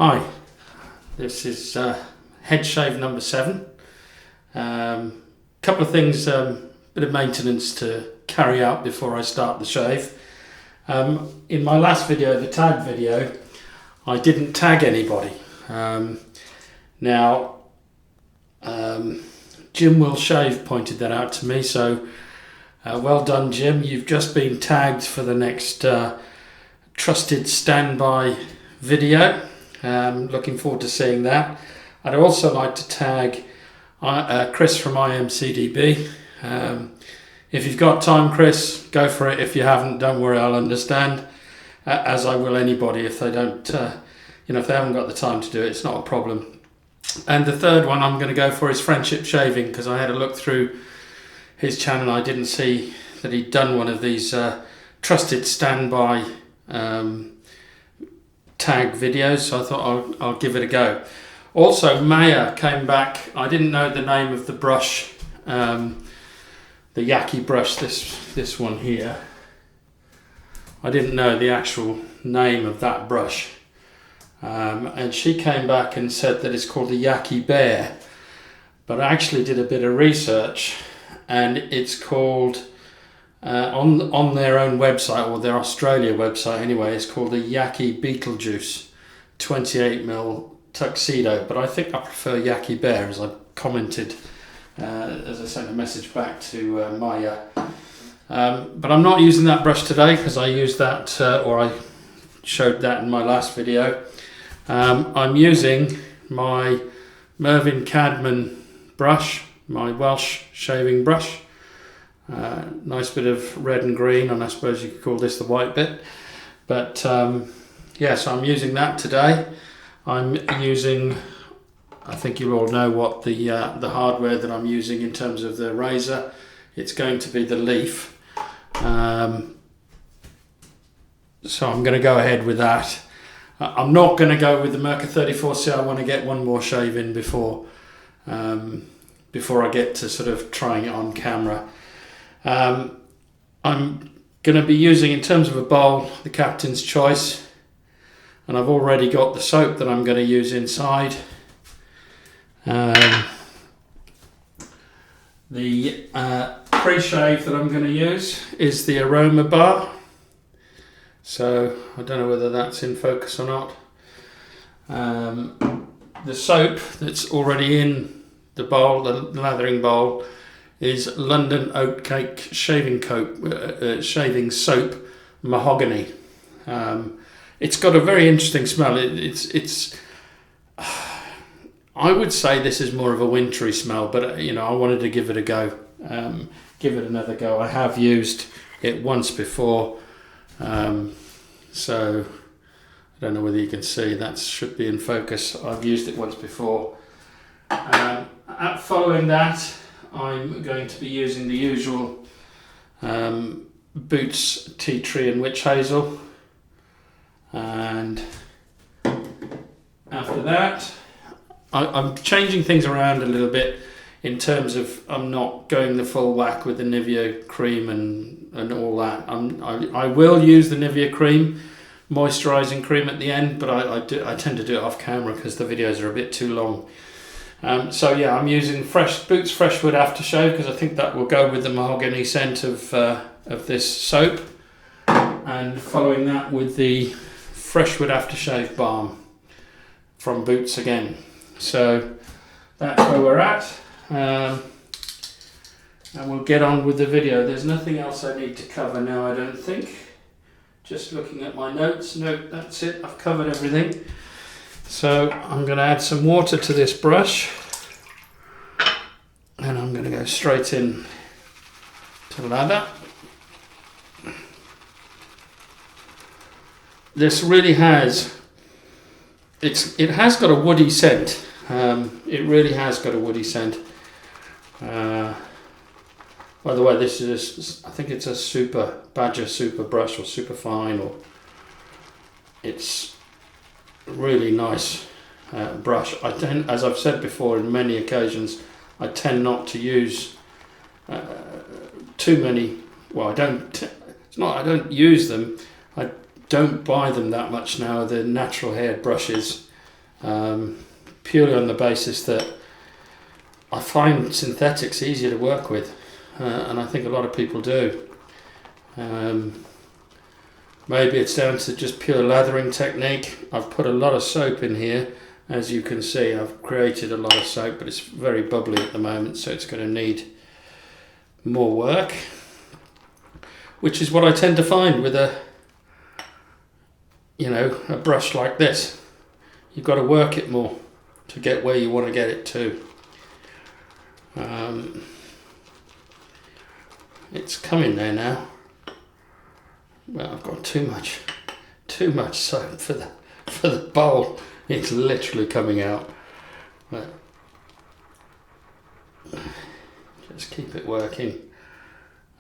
Hi, this is head shave number 7. Couple of things, bit of maintenance to carry out before I start the shave. In my last video, the tag video, I didn't tag anybody. Now, Jim Will Shave pointed that out to me, so well done, Jim. You've just been tagged for the next trusted standby video. Looking forward to seeing that. I'd also like to tag Chris from IMCDB. If you've got time, Chris, go for it. If you haven't, don't worry, I'll understand, as I will anybody if they don't, if they haven't got the time to do it. It's not a problem. And the third one I'm going to go for is Friendship Shaving, because I had a look through his channel. I didn't see that he'd done one of these trusted standby tag videos, so I thought I'll give it a go. Also, Maya came back. I didn't know the name of the brush, the Yaki brush, this one here. I didn't know the actual name of that brush, and she came back and said that it's called the Yaki Bear, but I actually did a bit of research, and it's called on their own website, or their Australia website anyway, it's called the Yaki Betelguese 28mm tuxedo, but I think I prefer Yaki Bear, as I commented as I sent a message back to Maya. But I'm not using that brush today, because I used that, or I showed that in my last video. I'm using my Mervyn Cadman brush, my Welsh shaving brush. Nice bit of red and green, and I suppose you could call this the white bit. But yes, I'm using that today. I'm using, I think you all know what the hardware that I'm using in terms of the razor. It's going to be the Leaf. So I'm going to go ahead with that. I'm not going to go with the Merca 34C. I want to get one more shave in before I get to sort of trying it on camera. I'm going to be using, in terms of a bowl, the Captain's Choice, and I've already got the soap that I'm going to use inside. The pre-shave that I'm going to use is the Aromabar, so I don't know whether that's in focus or not. The soap that's already in the bowl, the lathering bowl, is London Oatcake shaving soap mahogany. It's got a very interesting smell. It's I would say this is more of a wintry smell, but I wanted to give it a go, give it another go. I have used it once before, so I don't know whether you can see, that should be in focus. I've used it once before. Following that, I'm going to be using the usual Boots Tea Tree and Witch Hazel, and after that I'm changing things around a little bit in terms of I'm not going the full whack with the Nivea cream and all that. I will use the Nivea cream, moisturising cream at the end, but I tend to do it off camera because the videos are a bit too long. So yeah, I'm using Boots Freshwood Aftershave, because I think that will go with the mahogany scent of this soap, and following that with the Freshwood Aftershave Balm from Boots again. So that's where we're at, and we'll get on with the video. There's nothing else I need to cover now, I don't think. Just looking at my notes. No, that's it, I've covered everything. So I'm going to add some water to this brush, and I'm going to go straight in to lather. This really has, it has got a woody scent. It really has got a woody scent. By the way, this is, I think it's a Badger Super brush, or super fine, or it's really nice brush. As I've said before in many occasions, I tend not to use too many. Well, I don't use them. I don't buy them that much now. The natural haired brushes, purely on the basis that I find synthetics easier to work with, and I think a lot of people do. Maybe it's down to just pure lathering technique. I've put a lot of soap in here. As you can see, I've created a lot of soap, but it's very bubbly at the moment, so it's going to need more work, which is what I tend to find with a brush like this. You've got to work it more to get where you want to get it to. It's coming there now. Well, I've got too much soap for the bowl. It's literally coming out. But just keep it working.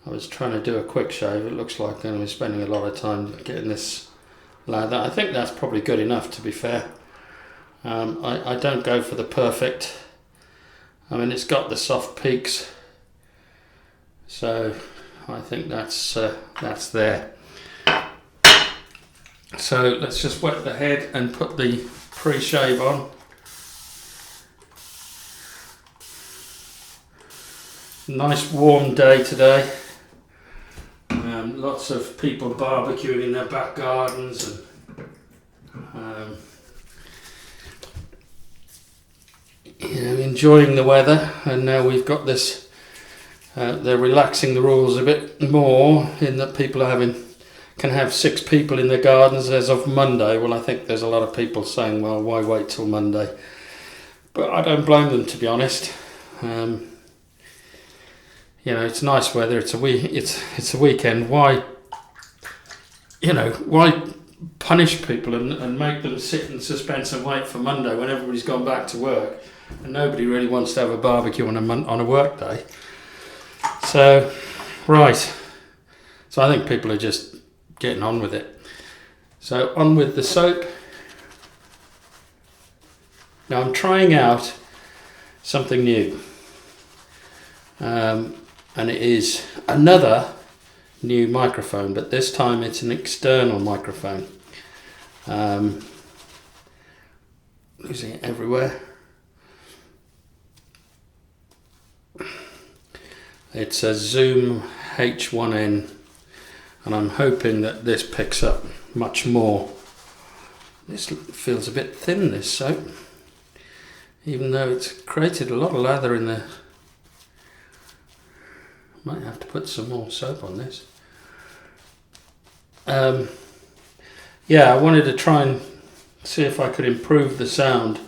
I was trying to do a quick shave. It looks like I'm spending a lot of time getting this lather. I think that's probably good enough, to be fair. I don't go for the perfect. I mean, it's got the soft peaks, so I think that's there. So let's just wet the head and put the pre-shave on. Nice warm day today. Lots of people barbecuing in their back gardens and enjoying the weather. And now we've got this. They're relaxing the rules a bit more in that people can have 6 people in their gardens as of Monday. Well, I think there's a lot of people saying, well, why wait till Monday? But I don't blame them, to be honest. It's nice weather. It's a weekend. Why punish people and make them sit in suspense and wait for Monday when everybody's gone back to work and nobody really wants to have a barbecue on a work day? So, right. So I think people are just getting on with it. So on with the soap. Now I'm trying out something new. And it is another new microphone, but this time it's an external microphone. Losing it everywhere. It's a Zoom H1N, and I'm hoping that this picks up much more. This feels a bit thin, this soap, even though it's created a lot of lather in there. Might have to put some more soap on this. I wanted to try and see if I could improve the sound.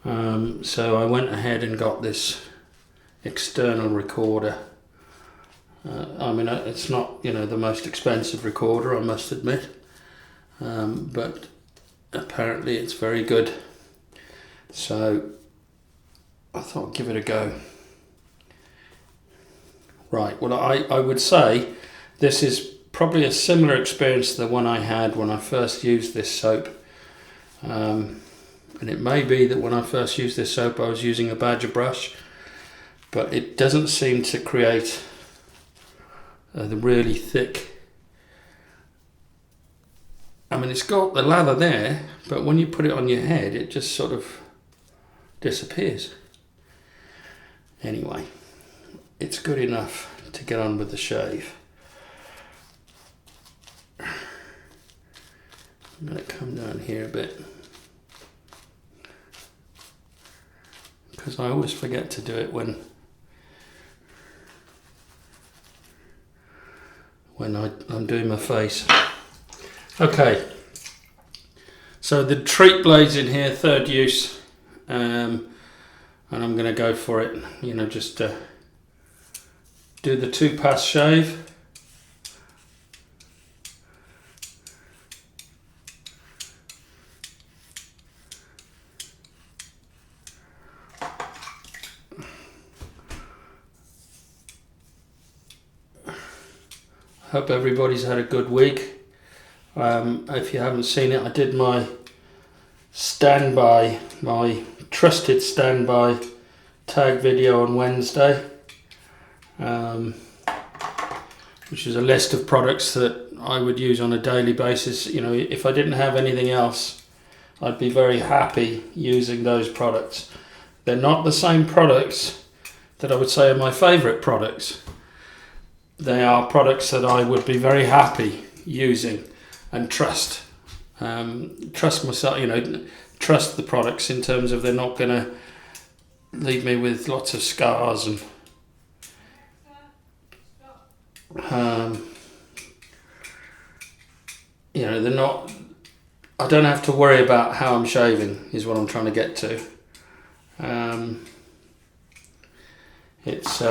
So I went ahead and got this external recorder. It's not the most expensive recorder, I must admit, but apparently it's very good. So I thought I'd give it a go. Right, well I would say this is probably a similar experience to the one I had when I first used this soap. And it may be that when I first used this soap I was using a badger brush, but it doesn't seem to create the really thick. It's got the lather there, but when you put it on your head it just sort of disappears. Anyway, it's good enough to get on with the shave. I'm going to come down here a bit because I always forget to do it when I'm doing my face. Okay, so the Treet blades in here, third use, and I'm going to go for it, just do the 2-pass shave. Hope everybody's had a good week. If you haven't seen it, I did my trusted standby tag video on Wednesday, which is a list of products that I would use on a daily basis. If I didn't have anything else I'd be very happy using those products. They're not the same products that I would say are my favourite products. They are products that I would be very happy using and trust. Trust myself, trust the products in terms of they're not going to leave me with lots of scars and they're not. I don't have to worry about how I'm shaving, is what I'm trying to get to. It's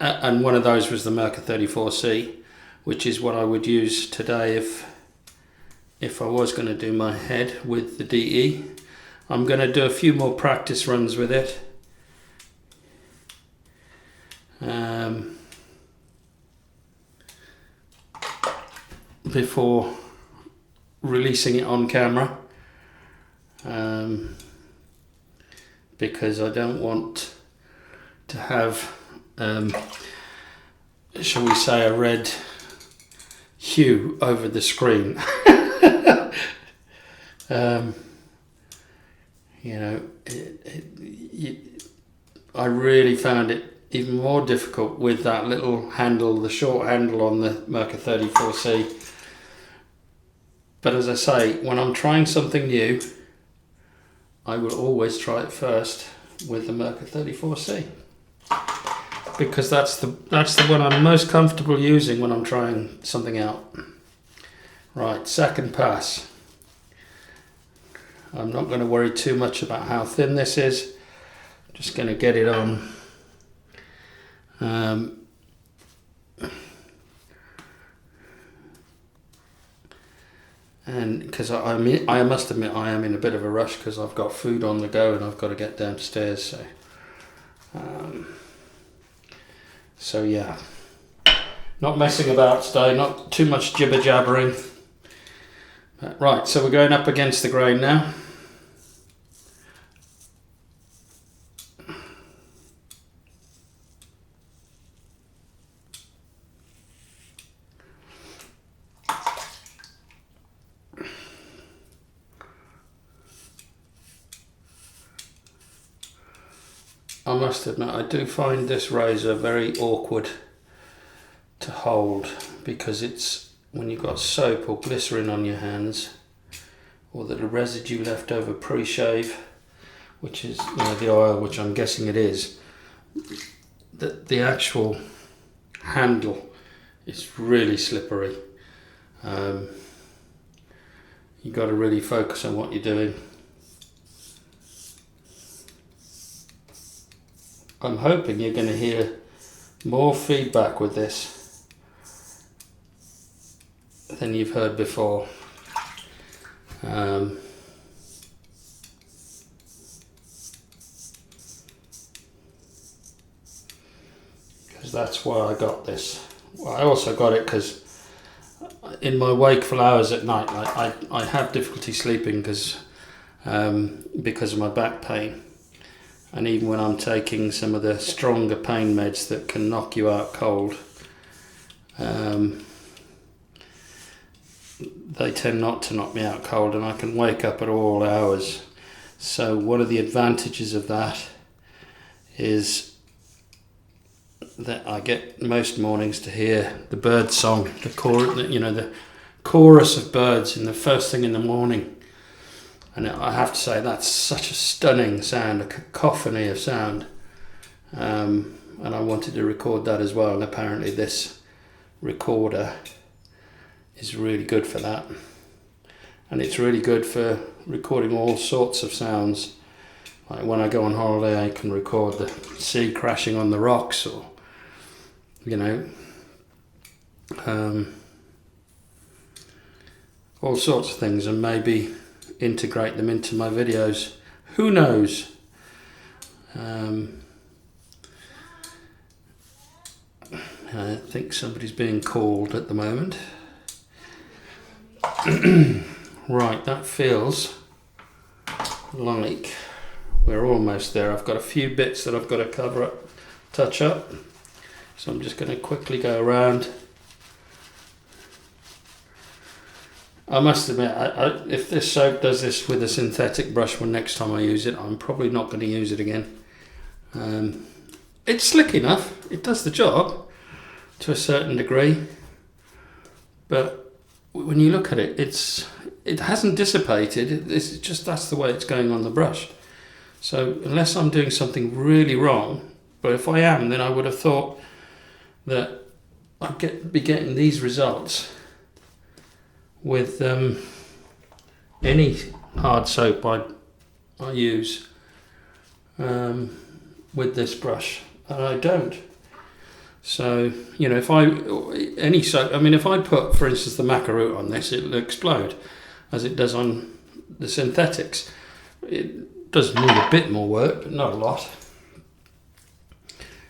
and one of those was the Merca 34C, which is what I would use today if I was going to do my head with the DE. I'm going to do a few more practice runs with it. Before releasing it on camera, because I don't want to have, shall we say, a red hue over the screen. I really found it even more difficult with that little handle, the short handle on the Merca 34C. But as I say, when I'm trying something new, I will always try it first with the Merca 34C, because that's the one I'm most comfortable using when I'm trying something out. Right, second pass. I'm not going to worry too much about how thin this is. I'm just going to get it on. And because I must admit I am in a bit of a rush because I've got food on the go and I've got to get downstairs. So yeah, not messing about today, not too much jibber jabbering. Right, so we're going up against the grain now. I must admit, I do find this razor very awkward to hold, because it's when you've got soap or glycerin on your hands, or the residue left over pre-shave, which is the oil, which I'm guessing it is, the actual handle is really slippery. You've got to really focus on what you're doing. I'm hoping you're going to hear more feedback with this than you've heard before. Because that's why I got this. Well, I also got it because in my wakeful hours at night, I have difficulty sleeping because of my back pain. And even when I'm taking some of the stronger pain meds that can knock you out cold, they tend not to knock me out cold, and I can wake up at all hours. So one of the advantages of that is that I get most mornings to hear the bird song, the chorus of birds in the first thing in the morning. And I have to say, that's such a stunning sound, a cacophony of sound. And I wanted to record that as well. And apparently this recorder is really good for that. And it's really good for recording all sorts of sounds. Like when I go on holiday, I can record the sea crashing on the rocks, or, all sorts of things, and maybe integrate them into my videos. Who knows? I think somebody's being called at the moment. Right, that feels like we're almost there. I've got a few bits that I've got to cover up, touch up. So I'm just going to quickly go around I must admit, if this soap does this with a synthetic brush when next time I use it, I'm probably not going to use it again. It's slick enough. It does the job to a certain degree. But when you look at it, it hasn't dissipated. It's just that's the way it's going on the brush. So unless I'm doing something really wrong, but if I am, then I would have thought that I'd be getting these results with any hard soap I use with this brush, and I don't. So, you know, if I put, for instance, the macaroon on this, it'll explode, as it does on the synthetics. It does need a bit more work, but not a lot.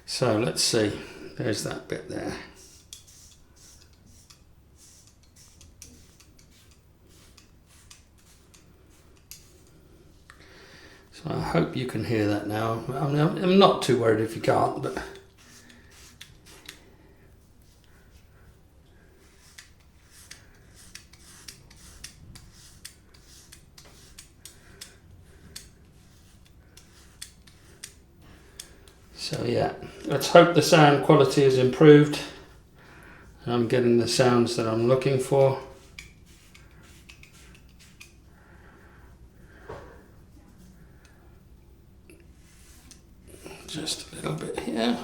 So let's see, there's that bit there. So I hope you can hear that now. I mean, I'm not too worried if you can't, but so yeah, let's hope the sound quality is improved and I'm getting the sounds that I'm looking for. Just a little bit here.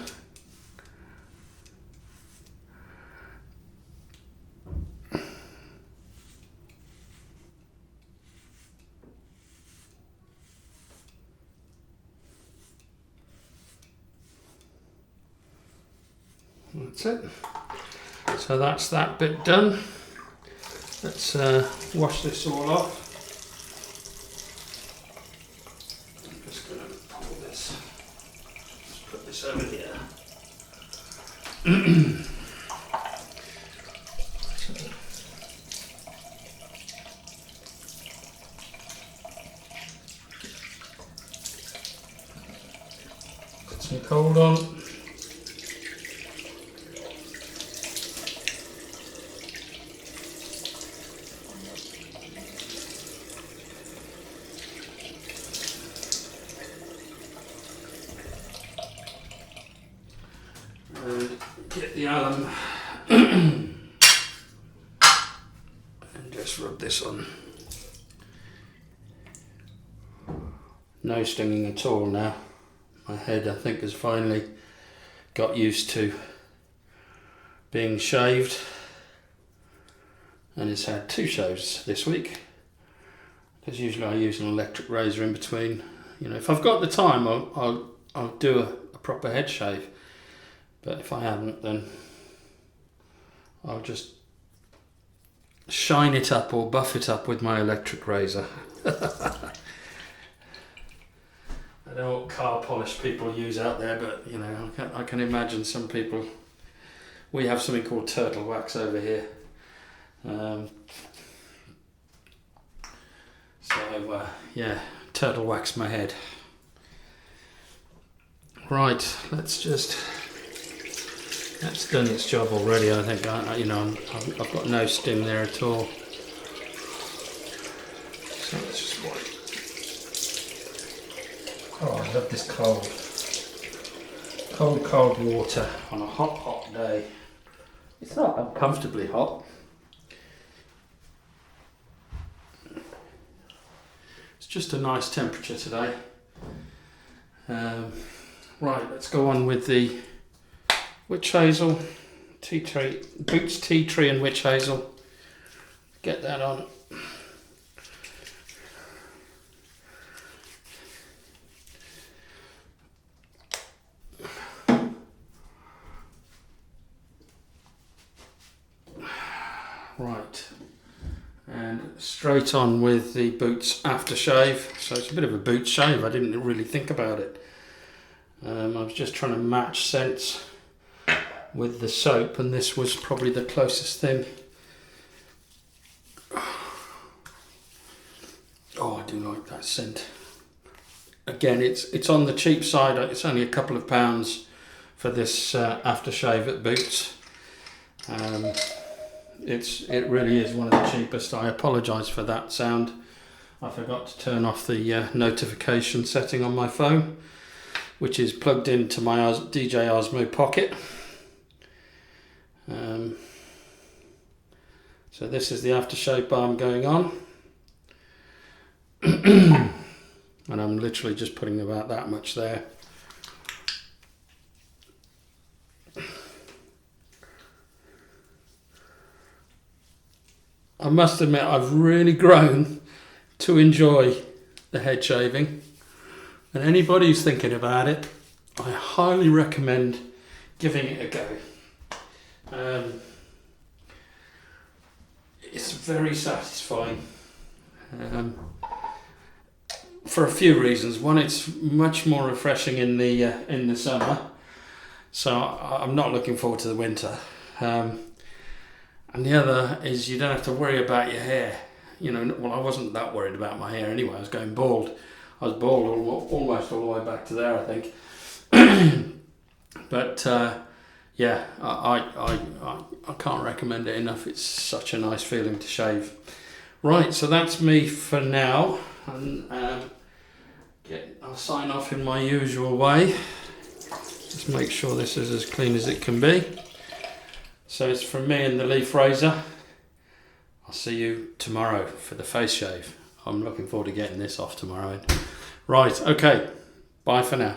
That's it. So that's that bit done. Let's wash this all off. I'm just going to pull this. Just put this over here. Put some cold on. Get the alum and just rub this on. No stinging at all now. My head, I think, has finally got used to being shaved, and it's had 2 shaves this week, because usually I use an electric razor in between. You know, if I've got the time, I'll do a proper head shave. But if I haven't, then I'll just shine it up or buff it up with my electric razor. I don't know what car polish people use out there, but you know, I can imagine some people. We have something called turtle wax over here. Yeah, turtle wax my head. Right, that's done its job already. I think I've got no stim there at all. So let's just wipe. Oh, I love this cold water on a hot day. It's not uncomfortably hot. It's just a nice temperature today. Right, let's go on with the witch hazel, tea tree, boots, tea tree and witch hazel. Get that on. Right, and straight on with the boots aftershave. So it's a bit of a boot shave. I didn't really think about it. I was just trying to match scents with the soap, and this was probably the closest thing. Oh, I do like that scent. Again, it's on the cheap side. It's only a couple of pounds for this aftershave at Boots. it really is one of the cheapest. I apologise for that sound. I forgot to turn off the notification setting on my phone, which is plugged into my DJ Osmo Pocket. So this is the aftershave balm going on. And I'm literally just putting about that much there. I must admit, I've really grown to enjoy the head shaving, and anybody who's thinking about it, I highly recommend giving it a go. It's very satisfying for a few reasons. One, it's much more refreshing in the summer, so I'm not looking forward to the winter. And the other is you don't have to worry about your hair. You know, well, I wasn't that worried about my hair anyway. I was going bald. I was bald almost all the way back to there, I think. But yeah, I can't recommend it enough. It's such a nice feeling to shave. Right, so that's me for now. And I'll sign off in my usual way. Just make sure this is as clean as it can be. So it's from me and the leaf razor. I'll see you tomorrow for the face shave. I'm looking forward to getting this off tomorrow. Right, okay. Bye for now.